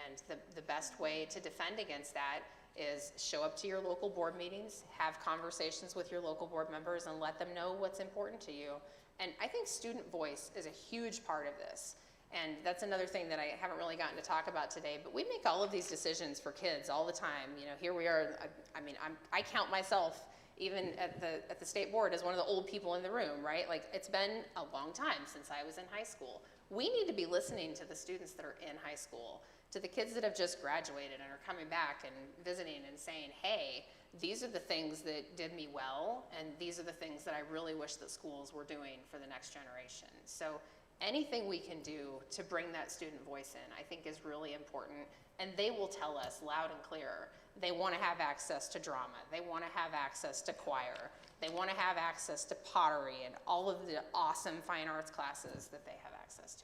And the best way to defend against that is show up to your local board meetings, have conversations with your local board members, and let them know what's important to you. And I think student voice is a huge part of this. And that's another thing that I haven't really gotten to talk about today, but we make all of these decisions for kids all the time. Here we are, I count myself even at the state board as one of the old people in the room, right? Like, it's been a long time since I was in high school. We need to be listening to the students that are in high school, to the kids that have just graduated and are coming back and visiting and saying, hey, these are the things that did me well, and these are the things that I really wish that schools were doing for the next generation. So anything we can do to bring that student voice in, I think, is really important. And they will tell us loud and clear, they want to have access to drama, they want to have access to choir, they want to have access to pottery and all of the awesome fine arts classes that they have access to.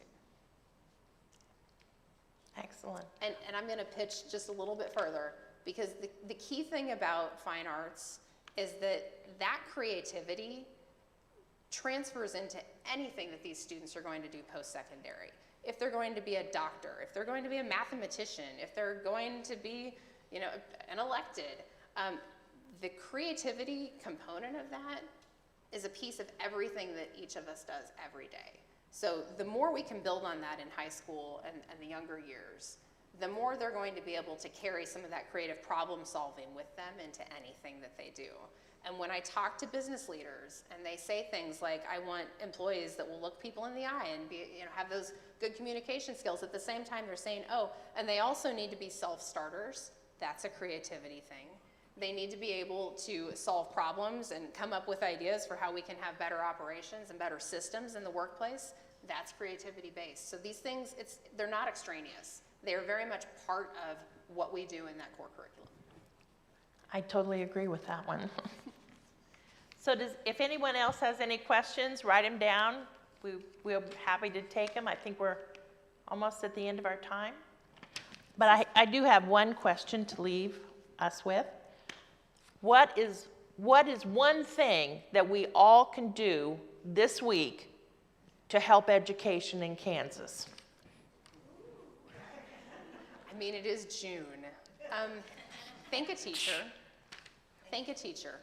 Excellent. And I'm going to pitch just a little bit further, because the key thing about fine arts is that creativity transfers into anything that these students are going to do post-secondary. If they're going to be a doctor, if they're going to be a mathematician, if they're going to be, an elected, the creativity component of that is a piece of everything that each of us does every day. So the more we can build on that in high school and the younger years, the more they're going to be able to carry some of that creative problem solving with them into anything that they do. And when I talk to business leaders and they say things like, I want employees that will look people in the eye and be, have those good communication skills, at the same time they're saying, oh, and they also need to be self-starters. That's a creativity thing. They need to be able to solve problems and come up with ideas for how we can have better operations and better systems in the workplace. That's creativity based. So these things, they're not extraneous. They're very much part of what we do in that core curriculum. I totally agree with that one. So if anyone else has any questions, write them down. We'll be happy to take them. I think we're almost at the end of our time. But I do have one question to leave us with. What is one thing that we all can do this week to help education in Kansas? I mean, it is June. Thank a teacher. Thank a teacher.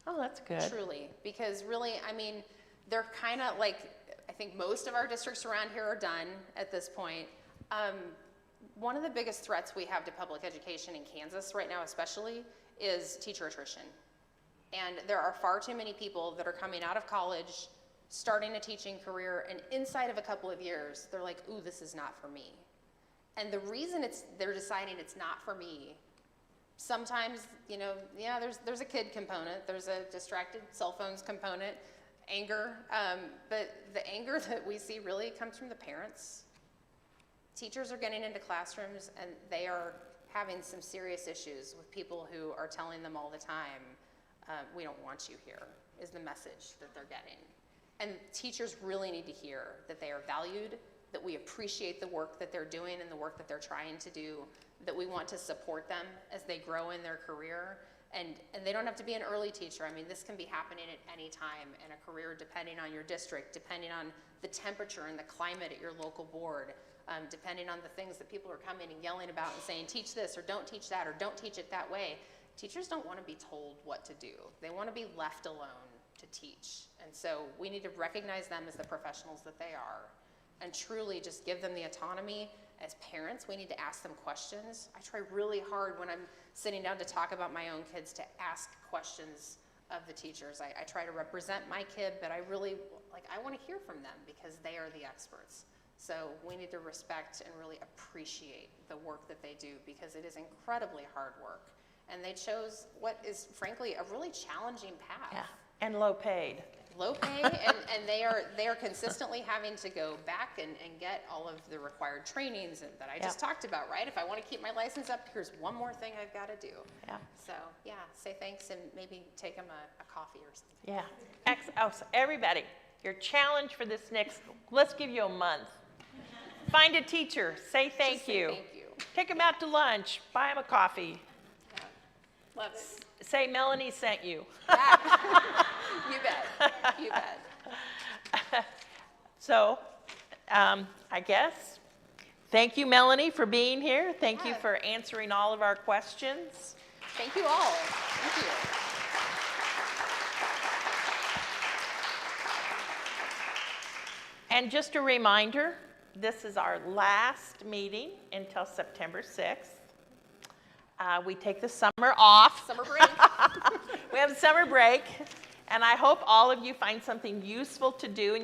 Oh, that's good. Truly, because really, I mean, they're kind of like, I think most of our districts around here are done at this point. One of the biggest threats we have to public education in Kansas right now especially is teacher attrition. And there are far too many people that are coming out of college, starting a teaching career, and inside of a couple of years, they're like, ooh, this is not for me. And the reason they're deciding it's not for me, sometimes, there's a kid component, there's a distracted cell phones component, anger, but the anger that we see really comes from the parents. Teachers are getting into classrooms and they are having some serious issues with people who are telling them all the time, we don't want you here, is the message that they're getting. And teachers really need to hear that they are valued, that we appreciate the work that they're doing and the work that they're trying to do, that we want to support them as they grow in their career. And they don't have to be an early teacher. I mean, this can be happening at any time in a career, depending on your district, depending on the temperature and the climate at your local board, depending on the things that people are coming and yelling about and saying, teach this or don't teach that or don't teach it that way. Teachers don't want to be told what to do. They want to be left alone to teach. And so we need to recognize them as the professionals that they are and truly just give them the autonomy. As parents, we need to ask them questions. I try really hard when I'm sitting down to talk about my own kids to ask questions of the teachers. I try to represent my kid, but I really, I want to hear from them because they are the experts. So we need to respect and really appreciate the work that they do because it is incredibly hard work. And they chose what is, frankly, a really challenging path. Yeah, and low paid. Low pay, and they are consistently having to go back and get all of the required trainings that I just talked about, right? If I want to keep my license up, here's one more thing I've got to do. Yeah. So, yeah, say thanks and maybe take them a coffee or something. Yeah. So everybody, your challenge for this next, let's give you a month. Find a teacher, say thank Just say you. thank you. Take them out to lunch, buy them a coffee. Yeah. Love it. Say Melanie sent you. You bet. You bet. So, I guess, thank you, Melanie, for being here. Thank you for answering all of our questions. Thank you all. Thank you. And just a reminder, this is our last meeting until September 6th. We take the summer off. Summer break. We have a summer break, and I hope all of you find something useful to do.